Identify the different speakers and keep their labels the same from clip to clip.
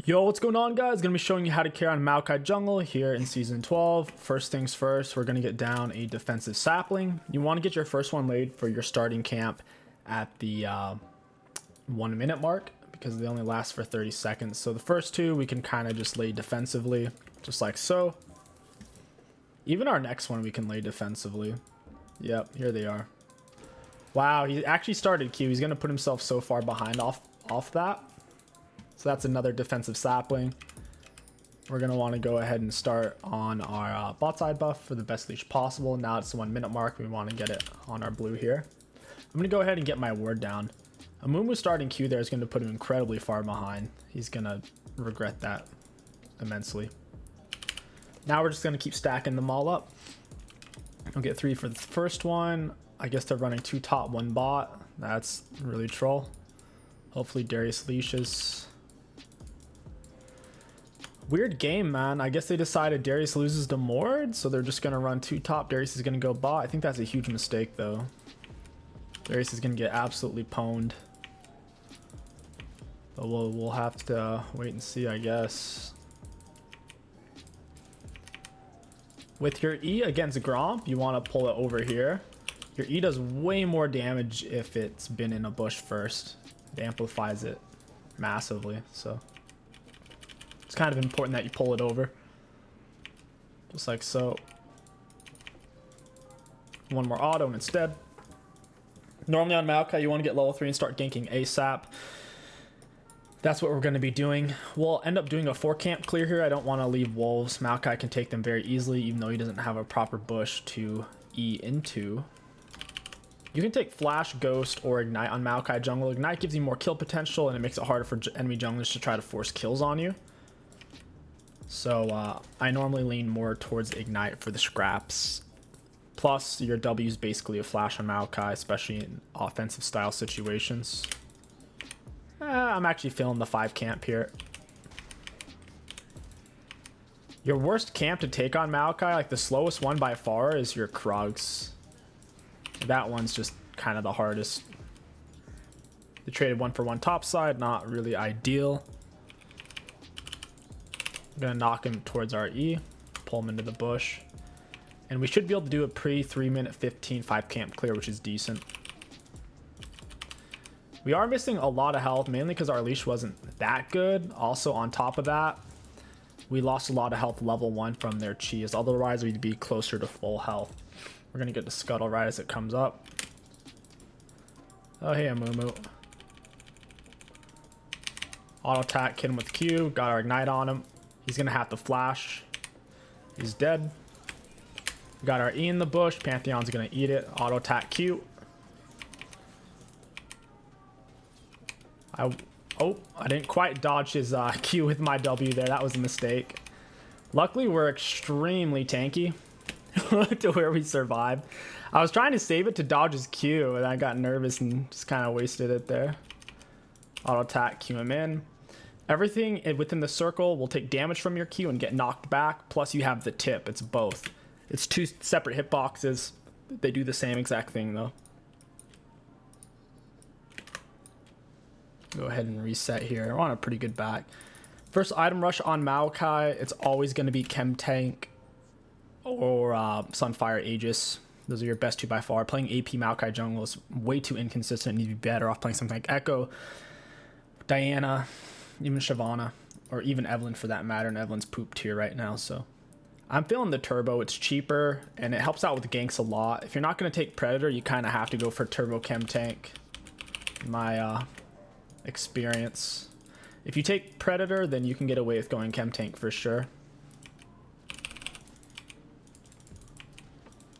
Speaker 1: Yo, what's going on, guys? Gonna be showing you how to carry on Maokai Jungle here in Season 12. First things first, we're gonna get down a defensive sapling. You want to get your first one laid for your starting camp at the 1 minute mark because they only last for 30 seconds. So the first two we can kind of just lay defensively, just like so. Even our next one we can lay defensively. Yep, here they are. Wow, he actually started Q. He's gonna put himself so far behind off that. So that's another defensive sapling. We're going to want to go ahead and start on our bot side buff for the best leash possible. Now it's the 1 minute mark. We want to get it on our blue here. I'm going to go ahead and get my ward down. Amumu starting Q there is going to put him incredibly far behind. He's going to regret that immensely. Now we're just going to keep stacking them all up. I'll get 3 for the first one. I guess they're running 2 top, 1 bot. That's really troll. Hopefully Darius leashes. Weird game, man. I guess they decided Darius loses to Mord, so they're just going to run 2 top. Darius is going to go bot. I think that's a huge mistake, though. Darius is going to get absolutely pwned. But we'll have to wait and see, I guess. With your E against Gromp, you want to pull it over here. Your E does way more damage if it's been in a bush first. It amplifies it massively, so it's kind of important that you pull it over, just like so. One more auto instead. Normally on Maokai you want to get level 3 and start ganking ASAP. That's what we're going to be doing. We'll end up doing a 4 camp clear here. I don't want to leave wolves. Maokai can take them very easily even though he doesn't have a proper bush to E into. You can take Flash, Ghost, or Ignite on Maokai Jungle. Ignite gives you more kill potential and it makes it harder for enemy junglers to try to force kills on you. So I normally lean more towards Ignite for the scraps. Plus, your W is basically a flash on Maokai, especially in offensive style situations. I'm actually feeling the 5 camp here. Your worst camp to take on Maokai, like the slowest one by far, is your Krugs. That one's just kind of the hardest. They traded 1-for-1 top side, not really ideal. I'm gonna knock him towards our E, pull him into the bush, and we should be able to do a pre 3 minute 15 5 camp clear, which is decent. We are missing a lot of health, mainly because our leash wasn't that good. Also, on top of that, we lost a lot of health level 1 from their cheese. Otherwise, we'd be closer to full health. We're gonna get the scuttle right as it comes up. Oh, hey, Amumu. Auto attack, hit him with Q. Got our ignite on him. He's gonna have to flash. He's dead. We got our E in the bush. Pantheon's gonna eat it. Auto attack Q. I didn't quite dodge his Q with my W there. That was a mistake. Luckily, we're extremely tanky to where we survived. I was trying to save it to dodge his Q, and I got nervous and just kind of wasted it there. Auto attack, Q him in. Everything within the circle will take damage from your Q and get knocked back. Plus, you have the tip. It's both. It's 2 separate hitboxes. They do the same exact thing, though. Go ahead and reset here. We're on a pretty good back. First item rush on Maokai. It's always going to be Chem Tank or Sunfire Aegis. Those are your best 2 by far. Playing AP Maokai Jungle is way too inconsistent. You'd be better off playing something like Echo, Diana, even Shyvana, or even Evelynn for that matter. And Evelynn's poop tier right now, so I'm feeling the turbo. It's cheaper and it helps out with ganks a lot. If you're not going to take Predator, you kind of have to go for Turbo Chem Tank. My experience. If you take Predator, then you can get away with going Chem Tank for sure.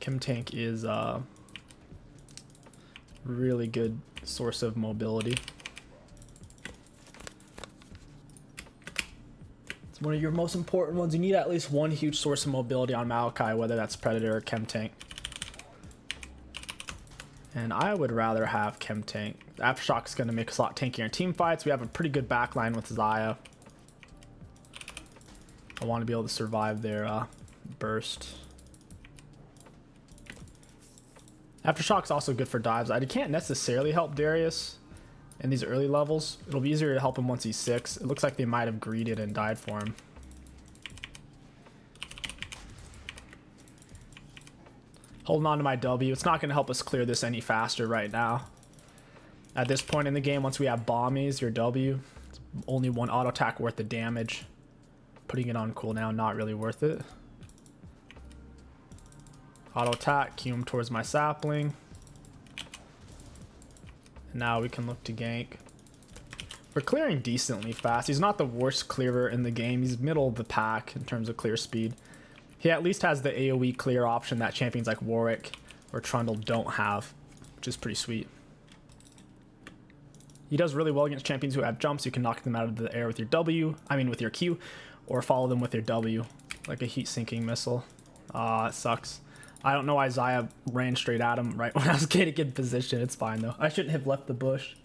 Speaker 1: Chem Tank is a really good source of mobility. It's one of your most important ones. You need at least one huge source of mobility on Maokai, whether that's Predator or Chem Tank. And I would rather have Chem Tank. Aftershock is going to make us a lot tankier in team fights. We have a pretty good backline with Xayah. I want to be able to survive their burst. Aftershock's also good for dives. I can't necessarily help Darius in these early levels. It'll be easier to help him once he's 6. It looks like they might have greeted and died for him. Holding on to my W. It's not going to help us clear this any faster right now. At this point in the game, once we have bombies, your W, it's only one auto attack worth the damage. Putting it on cooldown, not really worth it. Auto attack, cue him towards my sapling. And now we can look to gank. We're clearing decently fast. He's not the worst clearer in the game. He's middle of the pack in terms of clear speed. He at least has the AoE clear option that champions like Warwick or Trundle don't have, which is pretty sweet. He does really well against champions who have jumps. You can knock them out of the air with your with your Q, or follow them with your W, like a heat sinking missile. It sucks. I don't know why Xayah ran straight at him right when I was getting in position. It's fine though. I shouldn't have left the bush.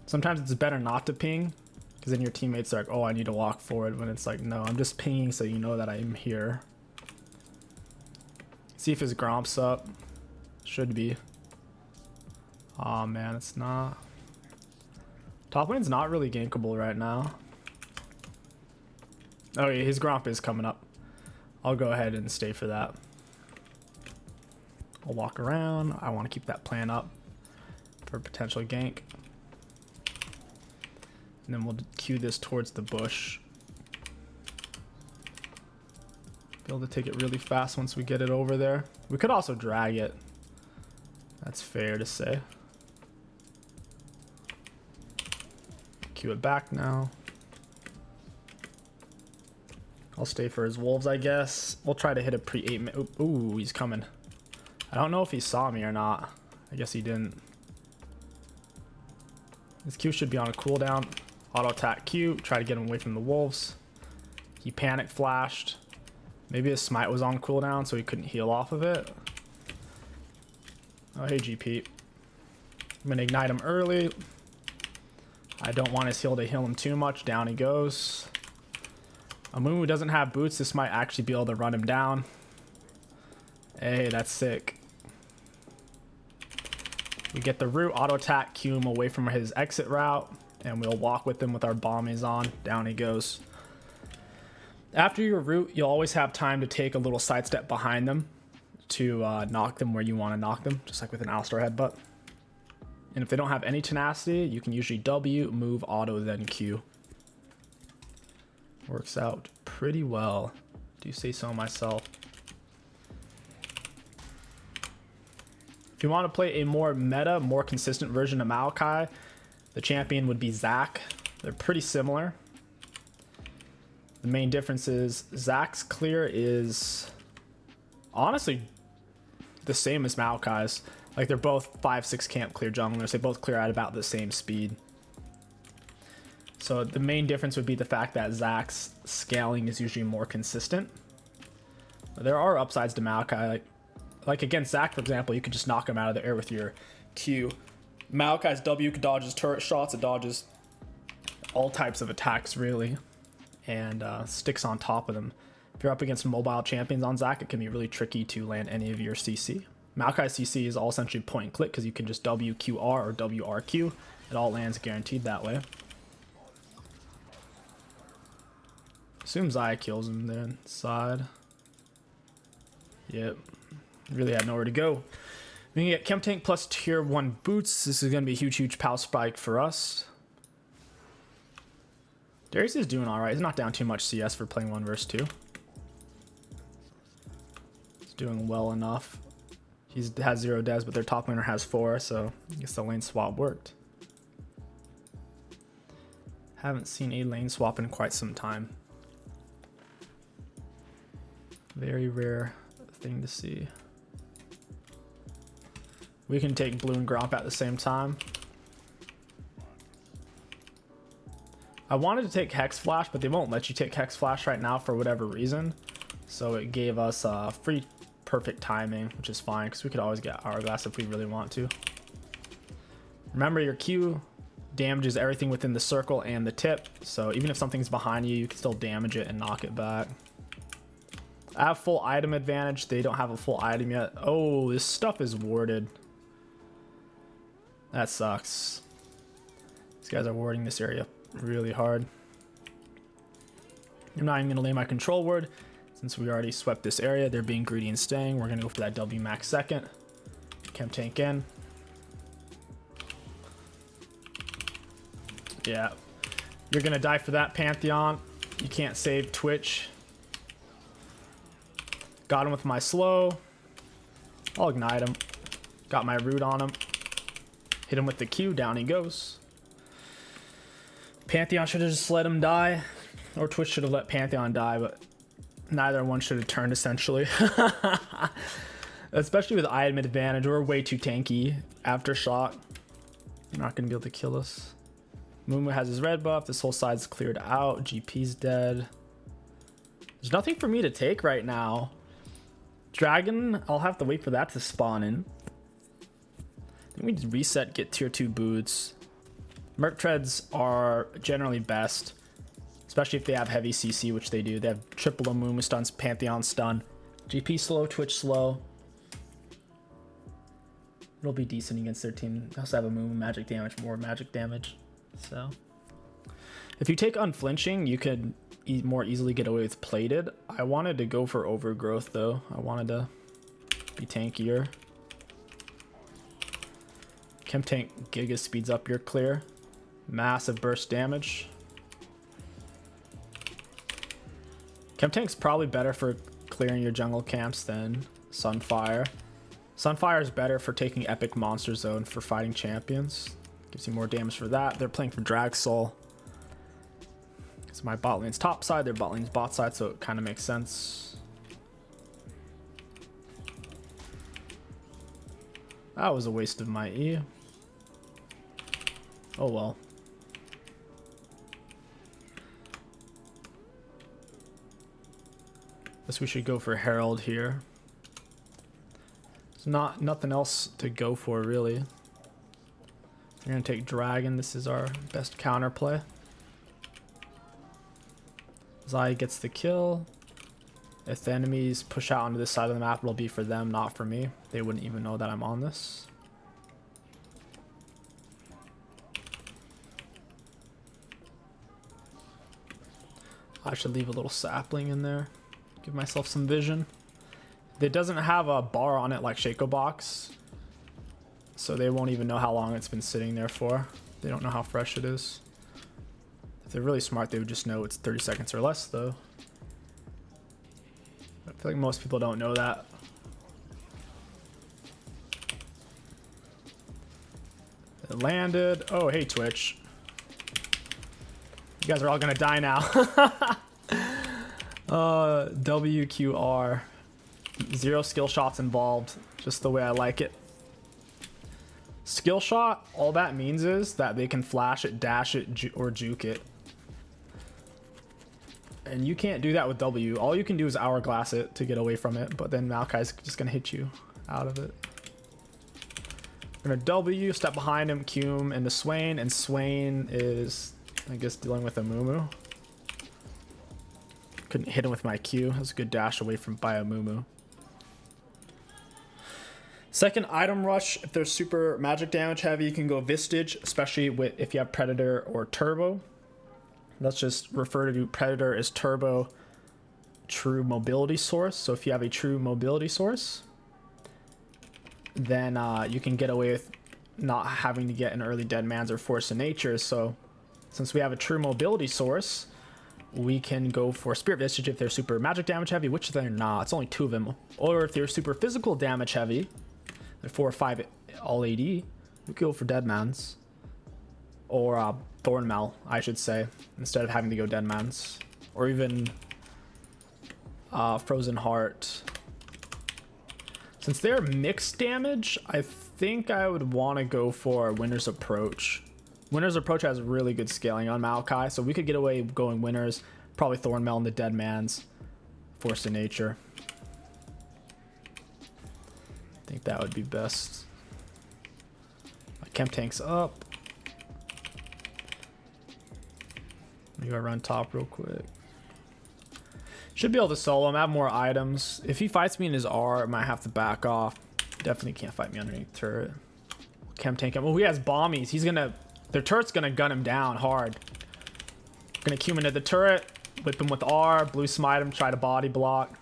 Speaker 1: Sometimes it's better not to ping, because then your teammates are like, oh, I need to walk forward, when it's like, no, I'm just pinging so you know that I'm here. See if his Gromp's up. Should be. Oh man, it's not. Top lane's not really gankable right now. Oh yeah, his Gromp is coming up. I'll go ahead and stay for that. I'll walk around. I want to keep that plan up for potential gank. And then we'll cue this towards the bush. Be able to take it really fast once we get it over there. We could also drag it. That's fair to say. Cue it back now. I'll stay for his wolves, I guess. We'll try to hit a pre-8 minute. Ooh, he's coming. I don't know if he saw me or not. I guess he didn't. His Q should be on a cooldown. Auto attack Q. Try to get him away from the wolves. He panic flashed. Maybe his smite was on cooldown so he couldn't heal off of it. Oh, hey GP. I'm gonna ignite him early. I don't want his heal to heal him too much. Down he goes. Amumu doesn't have boots. This might actually be able to run him down. Hey, that's sick. We get the root, auto attack, cue him away from his exit route, and we'll walk with him with our bombies on. Down he goes. After your root, you'll always have time to take a little sidestep behind them to knock them where you want to knock them, just like with an Alistar headbutt. And if they don't have any tenacity, you can usually W, move, auto, then Q. Works out pretty well. Do say so myself. If you want to play a more meta, more consistent version of Maokai, the champion would be Zac. They're pretty similar. The main difference is Zac's clear is honestly the same as Maokai's. Like they're both 5-6 camp clear junglers. They both clear at about the same speed. So the main difference would be the fact that Zac's scaling is usually more consistent. There are upsides to Maokai. Like against Zac, for example, you could just knock him out of the air with your Q. Maokai's W dodges turret shots. It dodges all types of attacks, really. And sticks on top of them. If you're up against mobile champions on Zac, it can be really tricky to land any of your CC. Maokai's CC is all essentially point and click because you can just WQR or WRQ. It all lands guaranteed that way. Assume Xayah kills him then. Side. Yep. Really had nowhere to go. We can get Chem Tank plus tier 1 boots. This is going to be a huge power spike for us. Darius is doing alright. He's not down too much CS for playing 1 versus 2. He's doing well enough. He has 0 devs, but their top laner has 4, so I guess the lane swap worked. Haven't seen a lane swap in quite some time. Very rare thing to see. We can take blue and Gromp at the same time. I wanted to take Hex Flash, but they won't let you take Hex Flash right now for whatever reason. So it gave us free perfect timing, which is fine because we could always get Hourglass if we really want to. Remember, your Q damages everything within the circle and the tip. So even if something's behind you, you can still damage it and knock it back. I have full item advantage. They don't have a full item yet. Oh, this stuff is warded. That sucks. guys are warding this area really hard. I'm not even going to lay my control ward since we already swept this area. They're being greedy and staying. We're going to go for that W max second. Chem tank in. Yeah. You're going to die for that, Pantheon. You can't save Twitch. Got him with my slow. I'll ignite him. Got my root on him. Hit him with the Q. Down he goes. Pantheon should have just let him die. Or Twitch should have let Pantheon die, but neither one should have turned, essentially. Especially with item advantage. We're way too tanky. Aftershock. You're not going to be able to kill us. Mumu has his red buff. This whole side's cleared out. GP's dead. There's nothing for me to take right now. Dragon, I'll have to wait for that to spawn in. Then we just reset, get tier 2 boots. Merc treads are generally best, especially if they have heavy CC, which they do. They have triple Mumu stuns, Pantheon stun. GP slow, Twitch slow. It'll be decent against their team. They also have a Mumu magic damage, more magic damage. So if you take unflinching, you could more easily get away with plated. I wanted to go for overgrowth though. I wanted to be tankier. Chem tank Giga speeds up your clear. Massive burst damage. Chem tank's probably better for clearing your jungle camps than Sunfire. Sunfire is better for taking epic monster zone for fighting champions. Gives you more damage for that. They're playing for Drag Soul. So my bot lane's top side, their bot lane's bot side, so it kind of makes sense. That was a waste of my E. Oh well. Guess we should go for Herald here. There's nothing else to go for really. We're gonna take Dragon. This is our best counterplay. Zai gets the kill. If the enemies push out onto this side of the map, it'll be for them, not for me. They wouldn't even know that I'm on this. I should leave a little sapling in there. Give myself some vision. It doesn't have a bar on it like Shaco Box, so they won't even know how long it's been sitting there for. They don't know how fresh it is. If they're really smart, they would just know it's 30 seconds or less though. I feel like most people don't know that. It landed. Oh, hey Twitch. You guys are all gonna die now. WQR. 0 skill shots involved. Just the way I like it. Skill shot, all that means is that they can flash it, dash it, or juke it. And you can't do that with W. All you can do is hourglass it to get away from it, but then Maokai's just gonna hit you out of it. We're gonna W, step behind him, Q him into Swain, and Swain is, I guess, dealing with a Mumu. Couldn't hit him with my Q. That was a good dash away from by a Mumu. Second item rush, if they're super magic damage heavy, you can go Vistage, especially if you have Predator or Turbo. Let's just refer to Predator as Turbo true mobility source. So if you have a true mobility source, then you can get away with not having to get an early dead man's or force of nature. So since we have a true mobility source, we can go for Spirit Vistage if they're super magic damage heavy, which they're not. It's only 2 of them. Or if they're super physical damage heavy, they're 4 or 5 all AD, we could go for Dead Man's. Or Thornmail, I should say, instead of having to go Dead Man's. Or even Frozen Heart. Since they're mixed damage, I think I would want to go for Winter's Approach. Winter's Approach has really good scaling on Maokai, so we could get away going Winners, probably Thornmail and the Dead Man's, Force of Nature. I think that would be best. My Chem tank's up. I'm gonna run top real quick. Should be able to solo him, have more items. If he fights me in his R, I might have to back off. Definitely can't fight me underneath turret. Chem tank him. Oh, he has bombies. He's gonna Their turret's gonna gun him down hard. Gonna Q him into the turret, whip him with R, blue smite him, try to body block.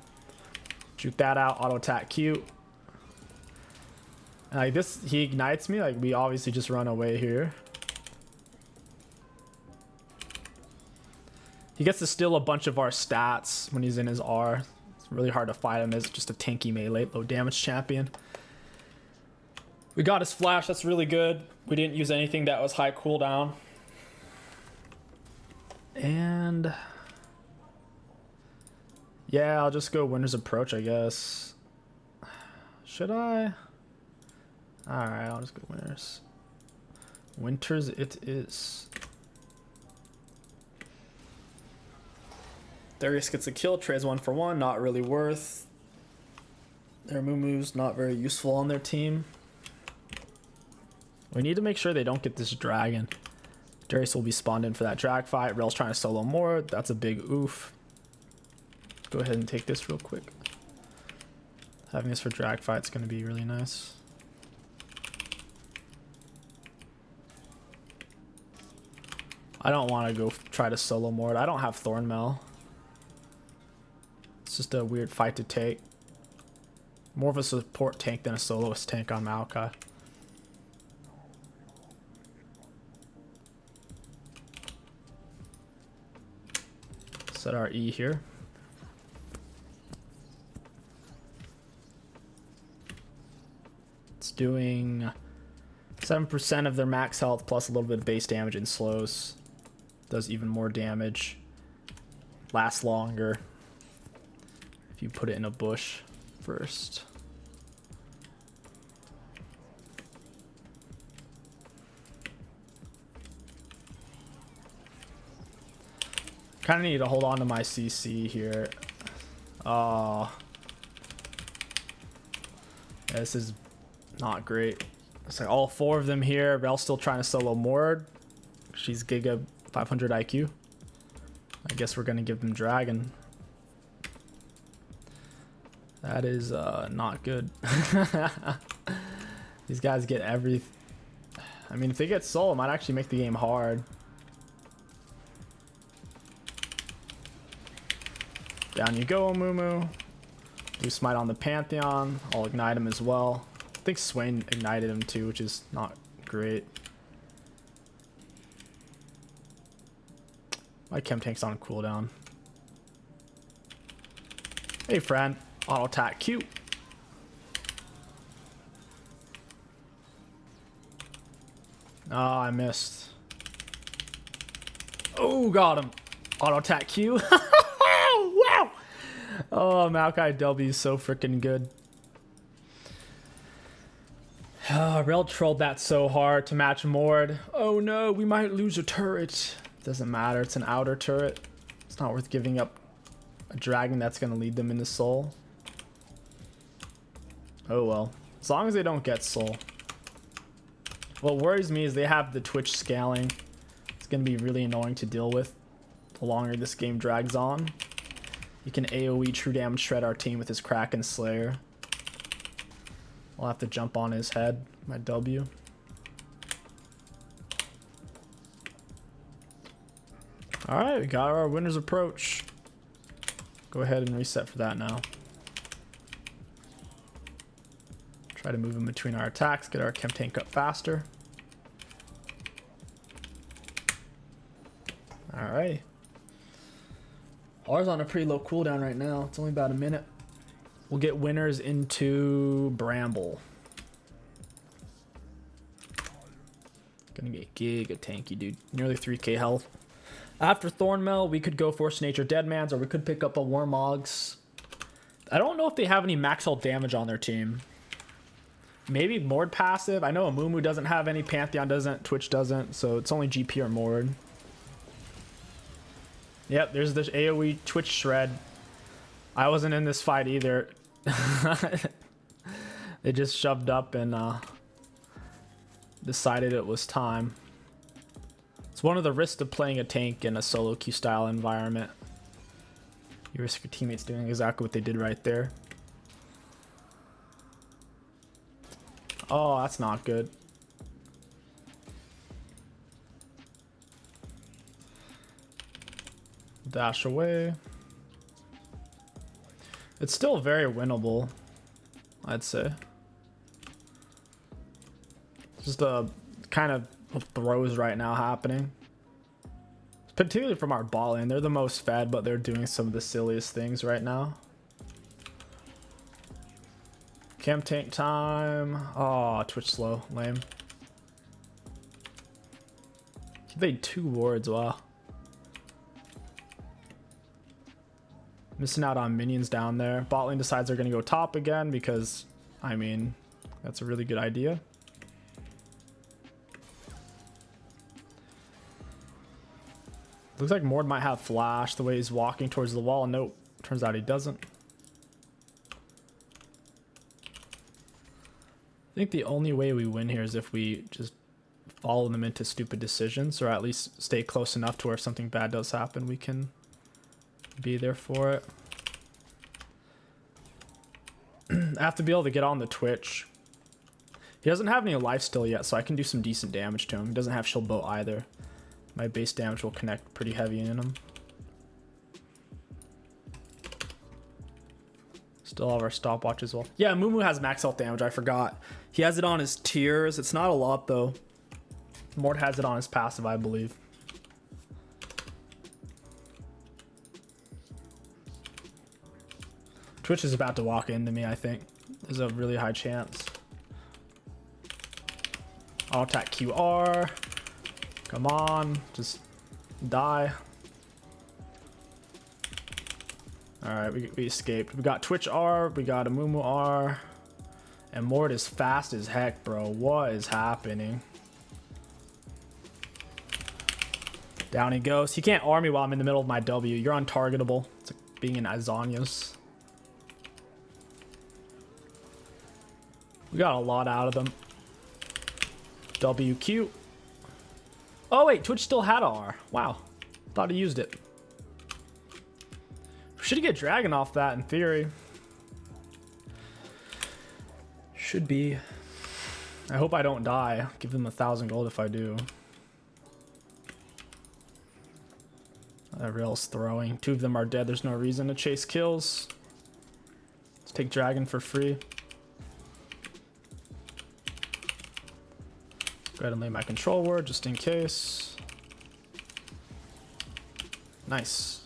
Speaker 1: Juke that out, auto attack Q. And like this, he ignites me, like we obviously just run away here. He gets to steal a bunch of our stats when he's in his R. It's really hard to fight him as just a tanky melee, low damage champion. We got his flash, that's really good. We didn't use anything that was high cooldown. And yeah, I'll just go Winter's Approach, I guess. Should I? Alright, I'll just go Winter's. Winter's it is. Darius gets a kill, trades 1 for 1, not really worth. Their Moomoo's not very useful on their team. We need to make sure they don't get this dragon. Darius will be spawned in for that drag fight. Rel's trying to solo more. That's a big oof. Go ahead and take this real quick. Having this for drag fight is going to be really nice. I don't want to go try to solo more. I don't have Thornmail. It's just a weird fight to take. More of a support tank than a soloist tank on Maokai. Set our E here. It's doing 7% of their max health plus a little bit of base damage and slows. Does even more damage. Lasts longer if you put it in a bush first. Kind of need to hold on to my CC here. Oh, yeah, this is not great. It's like all 4 of them here. Rel's still trying to solo Mord. She's Giga 500 IQ. I guess we're gonna give them Dragon. That is not good. These guys get every. I mean, if they get Soul, it might actually make the game hard. Down you go, Amumu. Do smite on the Pantheon. I'll ignite him as well. I think Swain ignited him too, which is not great. My chem tank's on cooldown. Hey friend, auto attack Q. Oh, I missed. Oh, got him. Auto attack Q. Wow. Oh, Maokai W is so freaking good. Rel trolled that so hard to match Mord. Oh no, we might lose a turret. Doesn't matter, it's an outer turret. It's not worth giving up a dragon that's going to lead them into Soul. Oh well, as long as they don't get Soul. What worries me is they have the Twitch scaling. It's going to be really annoying to deal with the longer this game drags on. He can AoE true damage shred our team with his Kraken Slayer. I'll have to jump on his head, my W. Alright, we got our Winter's Approach. Go ahead and reset for that now. Try to move in between our attacks, get our chem tank up faster. Alright. Ours on a pretty low cooldown right now. It's only about a minute. We'll get Winners into Bramble. Gonna get giga tanky, dude. Nearly 3k health. After Thornmail, we could go Force Nature Deadmans, or we could pick up a Warmogs. I don't know if they have any max health damage on their team. Maybe Mord passive. I know Amumu doesn't have any, Pantheon doesn't, Twitch doesn't, so it's only GP or Mord. Yep, there's this AoE Twitch shred. I wasn't in this fight either. They just shoved up and decided it was time. It's one of the risks of playing a tank in a solo queue style environment. You risk your teammates doing exactly what they did right there. Oh, that's not good. Dash away. It's still very winnable, I'd say. Just a kind of throws right now happening. Particularly from our ball lane. They're the most fed, but they're doing some of the silliest things right now. Camp tank time. Oh, Twitch slow. Lame. He made 2 wards. Wow. Missing out on minions down there. Bot lane decides they're going to go top again because, I mean, that's a really good idea. Looks like Mord might have flash the way he's walking towards the wall. Nope. Turns out he doesn't. I think the only way we win here is if we just follow them into stupid decisions, or at least stay close enough to where if something bad does happen, we can be there for it. I have to be able to get on the Twitch. He doesn't have any life still yet, so I can do some decent damage to him. He doesn't have shield bow either. My base damage will connect pretty heavy in him. Still have our stopwatch as well. Yeah, Mumu has max health damage. I forgot. He has it on his tiers. It's not a lot though. Mort has it on his passive, I believe. Twitch is about to walk into me, I think. There's a really high chance. I'll attack QR. Come on, just die. Alright, we escaped. We got Twitch R, we got a Mumu R. And Mort is fast as heck, bro. What is happening? Down he goes. He can't arm me while I'm in the middle of my W. You're untargetable. It's like being in Azanias. We got a lot out of them. WQ. Oh wait, Twitch still had R. Wow. Thought he used it. Should get Dragon off that in theory. Should be. I hope I don't die. Give them 1,000 gold if I do. Rail's throwing. 2 of them are dead. There's no reason to chase kills. Let's take Dragon for free. Go ahead and lay my control word just in case. Nice.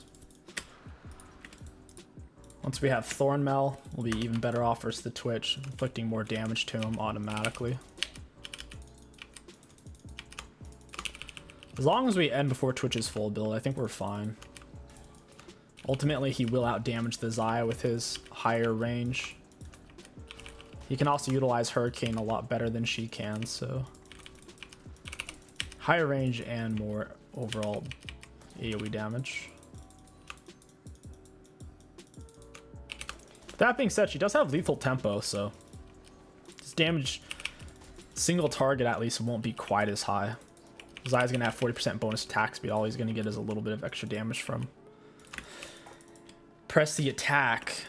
Speaker 1: Once we have Thornmail, we'll be even better off versus the Twitch, inflicting more damage to him automatically. As long as we end before Twitch's full build, I think we're fine. Ultimately, he will outdamage the Xayah with his higher range. He can also utilize Hurricane a lot better than she can, so... higher range and more overall AoE damage. That being said, she does have lethal tempo, so this damage single target at least won't be quite as high. Xayah's gonna have 40% bonus attack speed. All he's gonna get is a little bit of extra damage from press the attack.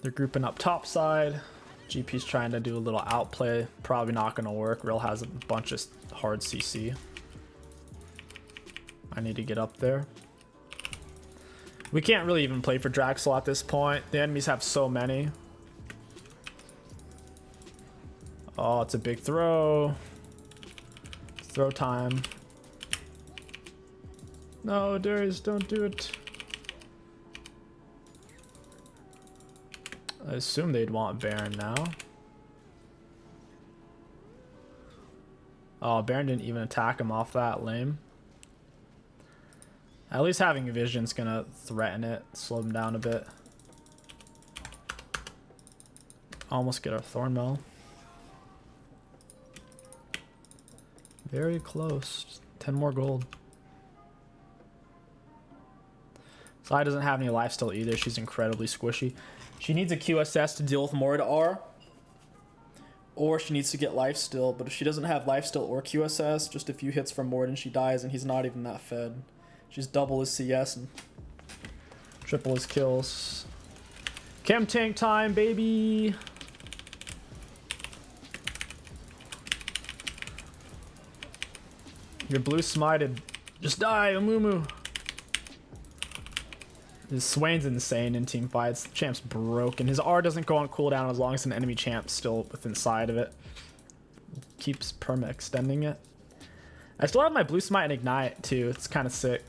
Speaker 1: They're grouping up top side. GP's trying to do a little outplay. Probably not gonna work. Real has a bunch of hard CC. I need to get up there. We can't really even play for Draxel at this point. The enemies have so many. Oh, it's a big throw. It's throw time. No, Darius, don't do it. I assume they'd want Baron now. Oh, Baron didn't even attack him off that. Lame. At least having a Vision's gonna threaten it, slow him down a bit. Almost get our Thornmail. Very close. 10 more gold. Xayah doesn't have any lifesteal either. She's incredibly squishy. She needs a QSS to deal with Mord R. Or she needs to get lifesteal. But if she doesn't have lifesteal or QSS, just a few hits from Mord and she dies, and he's not even that fed. She's double his CS and triple his kills. Chem tank time, baby! You're blue smited. Just die, Amumu. His Swain's insane in team fights. The champ's broken. His R doesn't go on cooldown as long as an enemy champ's still within sight of it. Keeps perma extending it. I still have my blue smite and ignite too. It's kind of sick.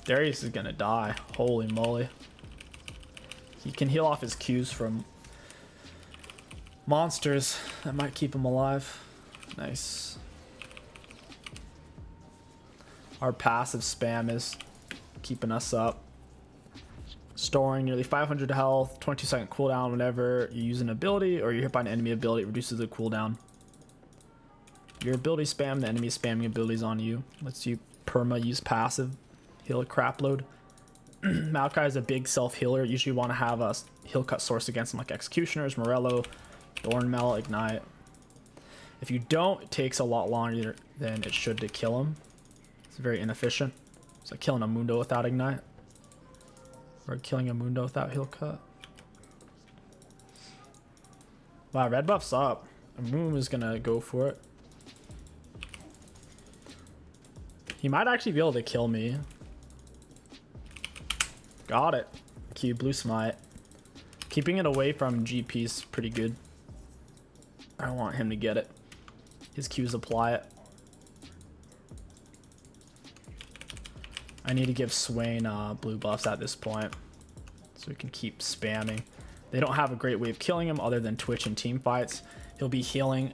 Speaker 1: Darius is gonna die. Holy moly. He can heal off his Qs from monsters. That might keep him alive. Nice. Our passive spam is keeping us up. Storing nearly 500 health, 22-second cooldown whenever you use an ability or you're hit by an enemy ability. It reduces the cooldown. Your ability spam, the enemy spamming abilities on you. Lets you perma use passive. Heal a crap load. Maokai is a big self-healer. Usually you want to have a heal cut source against him like Executioners, Morello, Thornmail, Ignite. If you don't, it takes a lot longer than it should to kill him. It's very inefficient. It's like killing a Mundo without Ignite. Or killing a Mundo without heal cut. Wow, red buff's up. Moon is gonna go for it. He might actually be able to kill me. Got it. Q blue smite. Keeping it away from GP is pretty good. I don't want him to get it. His Qs apply it. I need to give Swain blue buffs at this point so we can keep spamming. They don't have a great way of killing him other than Twitch and team fights. He'll be healing.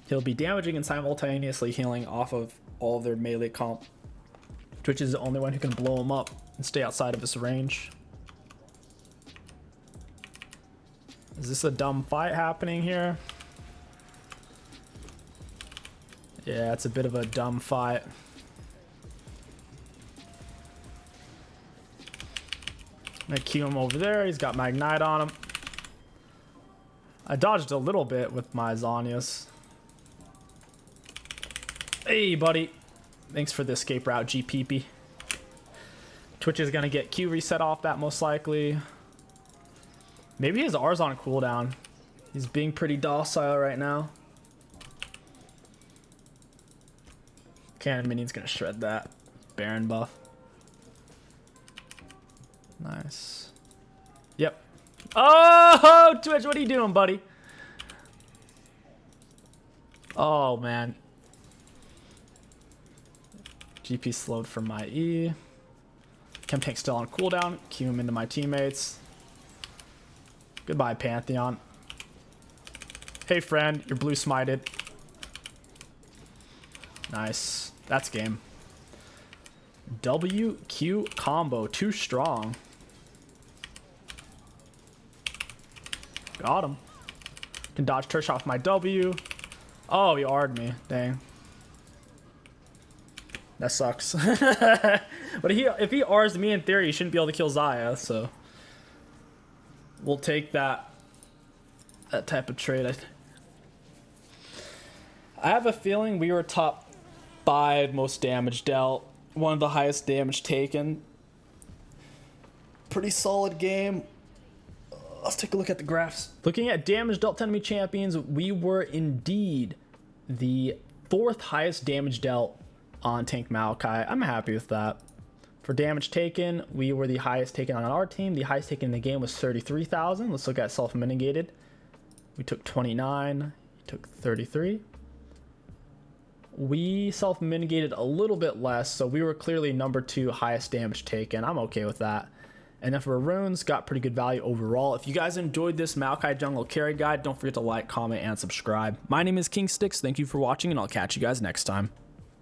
Speaker 1: He'll be damaging and simultaneously healing off of all of their melee comp. Twitch is the only one who can blow him up and stay outside of his range. Is this a dumb fight happening here? Yeah, it's a bit of a dumb fight. I'm gonna Q him over there. He's got my Ignite on him. I dodged a little bit with my Zhonya's. Hey, buddy. Thanks for the escape route, GPP. Twitch is gonna get Q reset off that most likely. Maybe his R's on cooldown. He's being pretty docile right now. Cannon minion's gonna shred that. Baron buff. Nice. Yep. Oh, Twitch, what are you doing, buddy? Oh, man. GP slowed for my E. Chem tank still on cooldown. Cue him into my teammates. Goodbye, Pantheon. Hey, friend, you're blue smited. Nice. That's game. WQ combo, too strong. Got him. Can dodge Tersh off my W. Oh, he R'd me. Dang. That sucks. But if he R's me, in theory, he shouldn't be able to kill Xayah, so we'll take that type of trade. I have a feeling we were top 5 most damage dealt. One of the highest damage taken. Pretty solid game. Let's take a look at the graphs. Looking at damage dealt to enemy champions, we were indeed the 4th highest damage dealt on Tank Maokai. I'm happy with that. For damage taken, we were the highest taken on our team. The highest taken in the game was 33,000. Let's look at self-mitigated. We took 29. He took 33. We self-mitigated a little bit less, so we were clearly number 2 highest damage taken. I'm okay with that. And then for runes, got pretty good value overall. If you guys enjoyed this Maokai Jungle Carry Guide, don't forget to like, comment, and subscribe. My name is King Sticks. Thank you for watching, and I'll catch you guys next time.